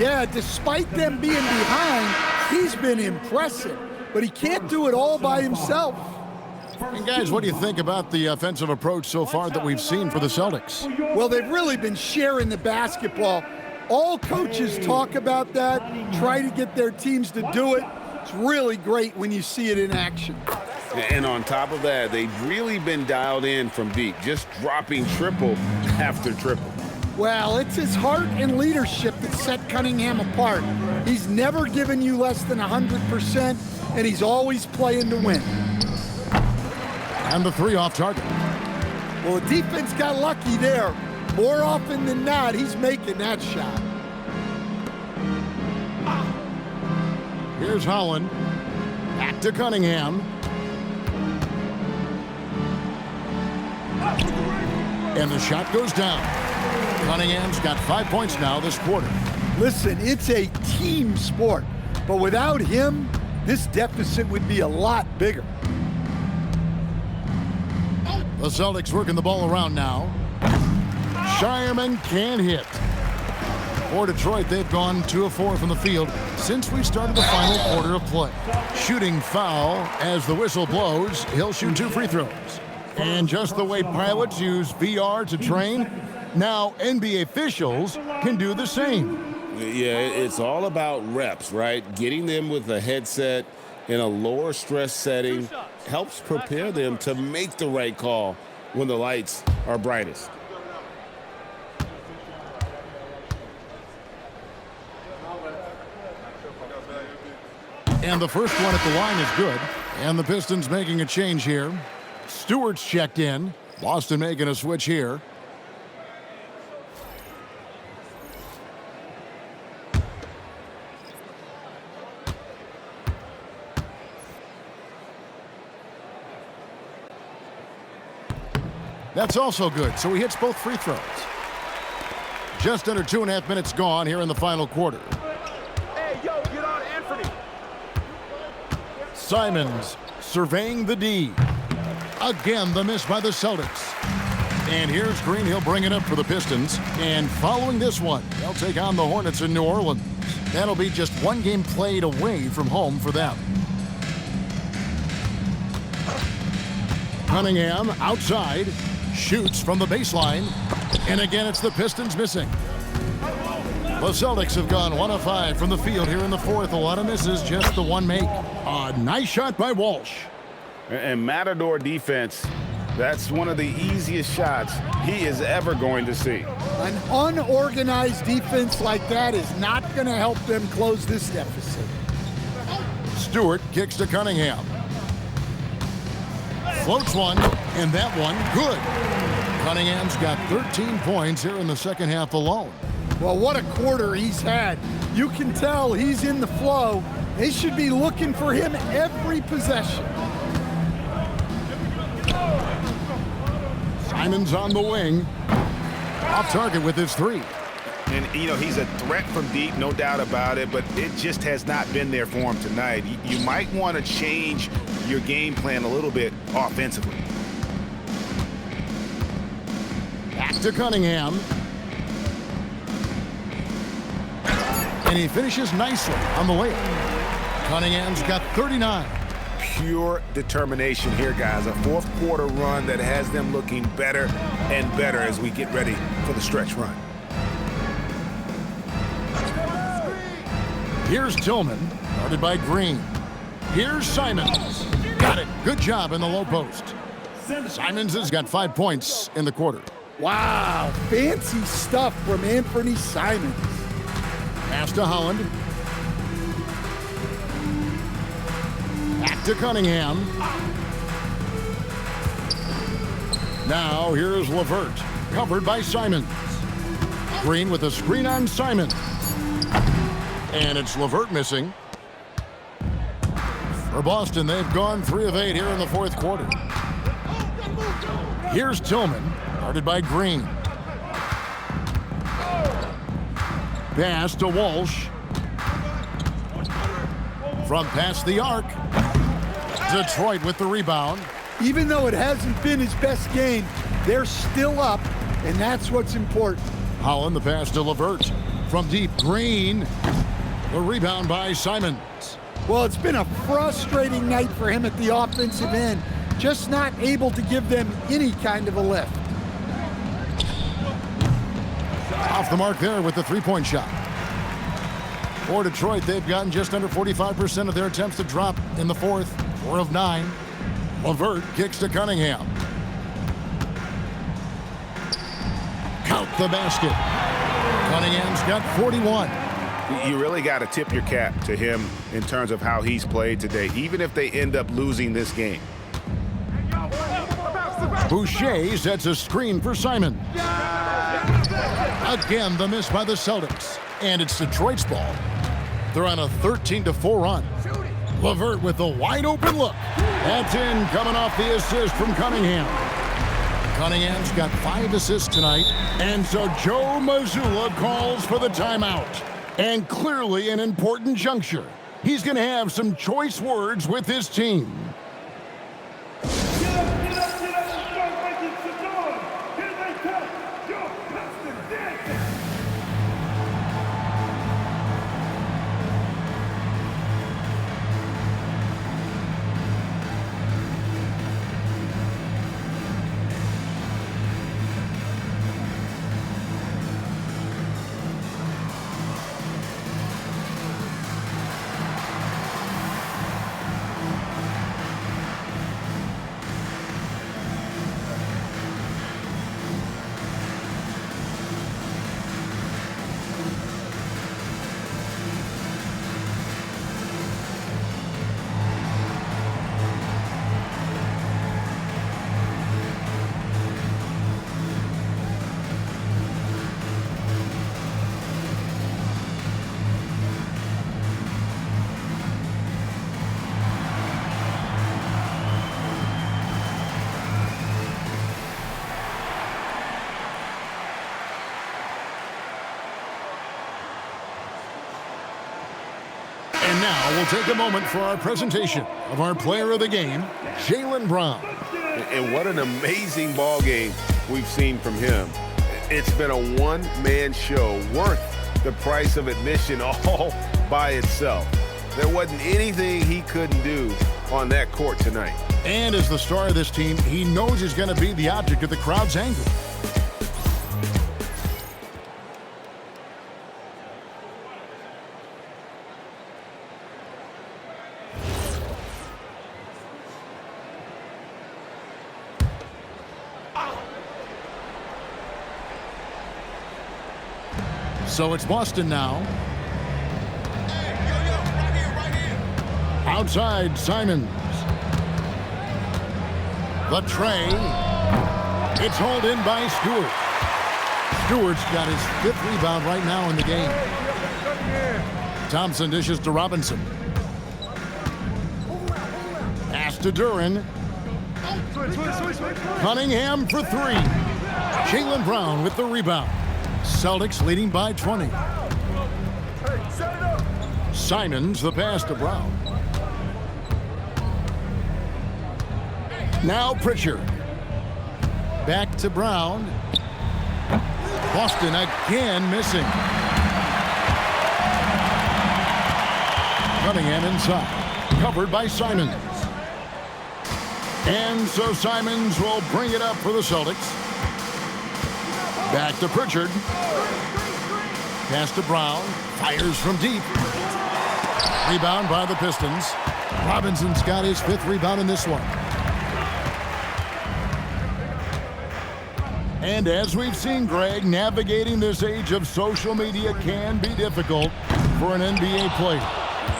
Yeah, despite them being behind, he's been impressive. But he can't do it all by himself. And guys, what do you think about the offensive approach so far that we've seen for the Celtics? Well, they've really been sharing the basketball. All coaches talk about that, try to get their teams to do it. It's really great when you see it in action. And on top of that, they've really been dialed in from deep, just dropping triple after triple. Well, it's his heart and leadership that set Cunningham apart. He's never given you less than 100%, and he's always playing to win. And the 3 off target. Well, the defense got lucky there. More often than not, he's making that shot. Here's Holland. Back to Cunningham. And the shot goes down. Cunningham's got 5 points now this quarter. Listen, it's a team sport, but without him, this deficit would be a lot bigger. The Celtics working the ball around now. Shireman can't hit. For Detroit, they've gone 2 of 4 from the field since we started the final quarter of play. Shooting foul as the whistle blows. He'll shoot 2 free throws. And just the way pilots use VR to train, now NBA officials can do the same. Yeah, it's all about reps, right? Getting them with a headset in a lower stress setting helps prepare them to make the right call when the lights are brightest. And the first one at the line is good. And the Pistons making a change here. Stewart's checked in. Boston making a switch here. That's also good, so he hits both free throws. Just under 2.5 minutes gone here in the final quarter. Hey, yo, get on Anthony. Simons surveying the D. Again, the miss by the Celtics. And here's Green. He'll bring it up for the Pistons. And following this one, they'll take on the Hornets in New Orleans. That'll be just 1 game played away from home for them. Cunningham outside. Shoots from the baseline. And again, it's the Pistons missing. The Celtics have gone 1 of 5 from the field here in the fourth. A lot of misses, just the 1 make. A nice shot by Walsh. And Matador defense, that's one of the easiest shots he is ever going to see. An unorganized defense like that is not going to help them close this deficit. Stewart kicks to Cunningham. Floats one, and that one good. Cunningham's got 13 points here in the second half alone. Well, what a quarter he's had. You can tell he's in the flow. They should be looking for him every possession. Simons on the wing. Off target with his 3. And, you know, he's a threat from deep, no doubt about it, but it just has not been there for him tonight. You might want to change your game plan a little bit offensively. Back to Cunningham. And he finishes nicely on the layup. Cunningham's got 39. Pure determination here, guys. A fourth quarter run that has them looking better and better as we get ready for the stretch run. Here's Tillman, guarded by Green. Here's Simons. Got it. Good job in the low post. Simons has got 5 points in the quarter. Wow, fancy stuff from Anthony Simons. Pass to Holland. Back to Cunningham. Now here's LeVert, covered by Simons. Green with a screen on Simons. And it's LeVert missing. For Boston, they've gone 3 of 8 here in the fourth quarter. Here's Tillman, guarded by Green. Pass to Walsh. From past the arc. Detroit with the rebound. Even though it hasn't been his best game, they're still up, and that's what's important. Holland, the pass to LeVert. From deep, Green. The rebound by Simons. Well, it's been a frustrating night for him at the offensive end. Just not able to give them any kind of a lift. Off the mark there with the 3-point shot. For Detroit, they've gotten just under 45% of their attempts to drop in the fourth. 4 of 9. LeVert kicks to Cunningham. Count the basket. Cunningham's got 41. You really got to tip your cap to him in terms of how he's played today, even if they end up losing this game. Boucher sets a screen for Simon. Again, the miss by the Celtics. And it's Detroit's ball. They're on a 13-4 run. LeVert with a wide open look. That's in, coming off the assist from Cunningham. Cunningham's got 5 assists tonight. And so Joe Mazzulla calls for the timeout. And clearly an important juncture. He's going to have some choice words with his team. Get up, get up, get up, start making some noise. Here they come, your Pistons. And now we'll take a moment for our presentation of our player of the game, Jaylen Brown. And what an amazing ball game we've seen from him. It's been a one-man show worth the price of admission all by itself. There wasn't anything he couldn't do on that court tonight. And as the star of this team, he knows he's going to be the object of the crowd's anger. So it's Boston now. Outside, Simons. The tray. It's hauled in by Stewart. Stewart's got his 5th rebound right now in the game. Thompson dishes to Robinson. Pass to Duren. Cunningham for 3. Jaylen Brown with the rebound. Celtics leading by 20. Simons the pass to Brown. Now Pritchard. Back to Brown. Boston again missing. Cunningham inside. Covered by Simons. And so Simons will bring it up for the Celtics. Back to Pritchard. Pass to Brown. Fires from deep. Rebound by the Pistons. Robinson's got his 5th rebound in this one. And as we've seen, Greg, navigating this age of social media can be difficult for an NBA player.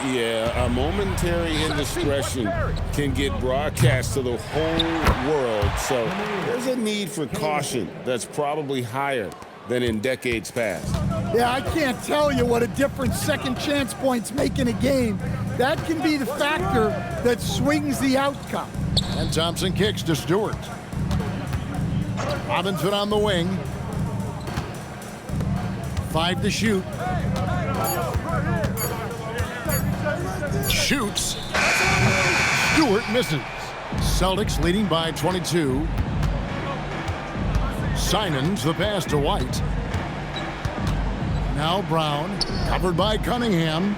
Yeah, a momentary indiscretion can get broadcast to the whole world. So there's a need for caution that's probably higher than in decades past. Yeah, I can't tell you what a difference second chance points make in a game. That can be the factor that swings the outcome. And Thompson kicks to Stewart. Robinson on the wing. 5 to shoot. Shoots. Stewart misses. Celtics leading by 22. Simons the pass to White. Now Brown, covered by Cunningham.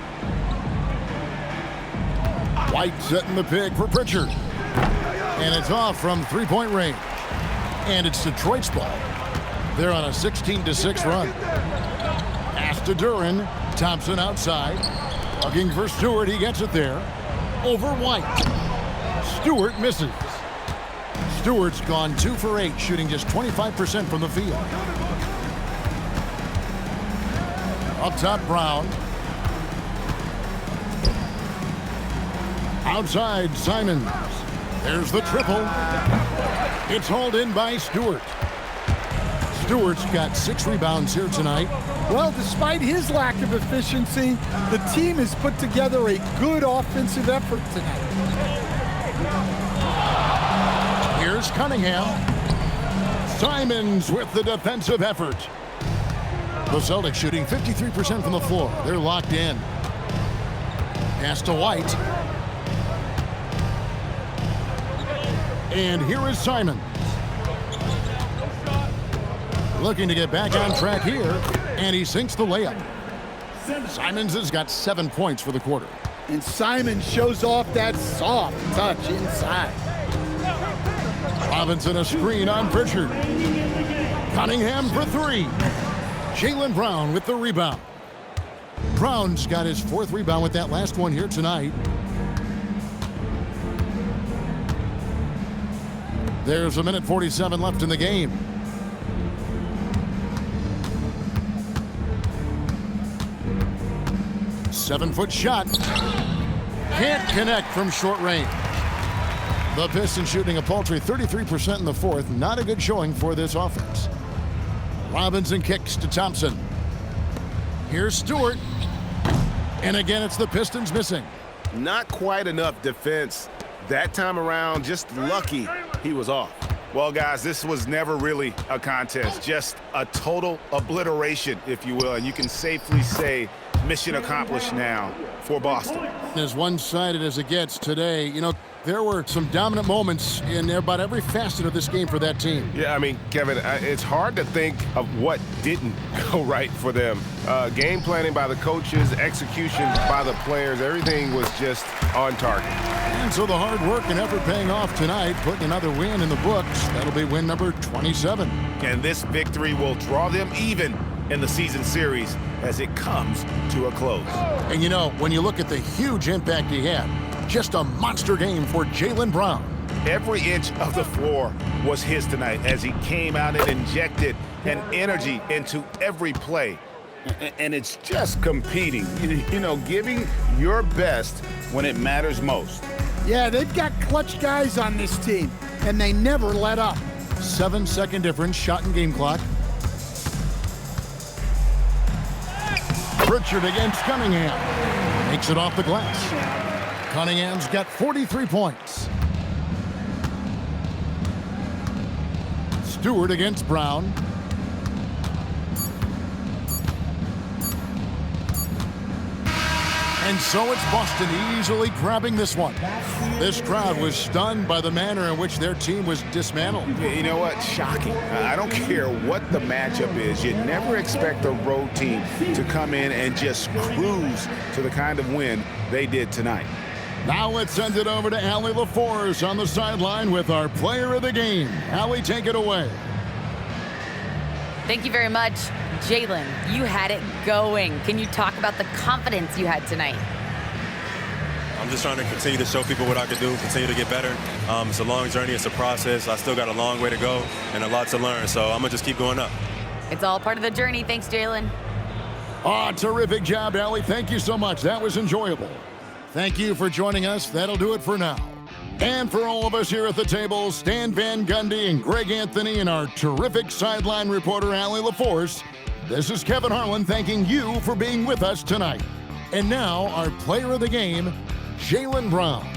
White setting the pick for Pritchard. And it's off from 3-point range. And it's Detroit's ball. They're on a 16-6 run. Pass to Duren. Thompson outside. Looking for Stewart. He gets it there. Over White. Stewart misses. Stewart's gone 2 for 8, shooting just 25% from the field. Up top, Brown. Outside, Simons. There's the triple. It's hauled in by Stewart. Stewart's got 6 rebounds here tonight. Well, despite his lack of efficiency, the team has put together a good offensive effort tonight. Here's Cunningham. Simons with the defensive effort. The Celtics shooting 53% from the floor. They're locked in. Pass to White. And here is Simons. Looking to get back on track here, and he sinks the layup. Simons has got 7 points for the quarter. And Simons shows off that soft touch inside. Robinson a screen on Pritchard. Cunningham for 3. Jaylen Brown with the rebound. Brown's got his 4th rebound with that last one here tonight. There's 1:47 left in the game. Seven-foot shot. Can't connect from short range. The Pistons shooting a paltry 33% in the 4th. Not a good showing for this offense. Robinson kicks to Thompson. Here's Stewart. And again, it's the Pistons missing. Not quite enough defense that time around. Just lucky he was off. Well, guys, this was never really a contest. Just a total obliteration, if you will. And you can safely say mission accomplished now for Boston. As one-sided as it gets today, you know, there were some dominant moments in about every facet of this game for that team. Yeah, I mean, Kevin, it's hard to think of what didn't go right for them. Game planning by the coaches, execution by the players, everything was just on target. And so the hard work and effort paying off tonight, putting another win in the books. That'll be win number 27. And this victory will draw them even in the season series as it comes to a close. And you know, when you look at the huge impact he had, just a monster game for Jaylen Brown. Every inch of the floor was his tonight as he came out and injected an energy into every play. And it's just competing, you know, giving your best when it matters most. Yeah, they've got clutch guys on this team, and they never let up. 7-second difference, shot and game clock. Pritchard against Cunningham. Makes it off the glass. Cunningham's got 43 points. Stewart against Brown. And so it's Boston easily grabbing this one. This crowd was stunned by the manner in which their team was dismantled. You know what? Shocking. I don't care what the matchup is. You never expect a road team to come in and just cruise to the kind of win they did tonight. Now let's send it over to Allie LaForce on the sideline with our player of the game. Allie, take it away. Thank you very much. Jaylen, you had it going. Can you talk about the confidence you had tonight? I'm just trying to continue to show people what I can do, continue to get better. It's a long journey. It's a process. I still got a long way to go and a lot to learn, so I'm going to just keep going up. It's all part of the journey. Thanks, Jaylen. Oh, terrific job, Allie. Thank you so much. That was enjoyable. Thank you for joining us. That'll do it for now. And for all of us here at the table, Stan Van Gundy and Greg Anthony and our terrific sideline reporter, Allie LaForce, this is Kevin Harlan thanking you for being with us tonight. And now, our player of the game, Jaylen Brown.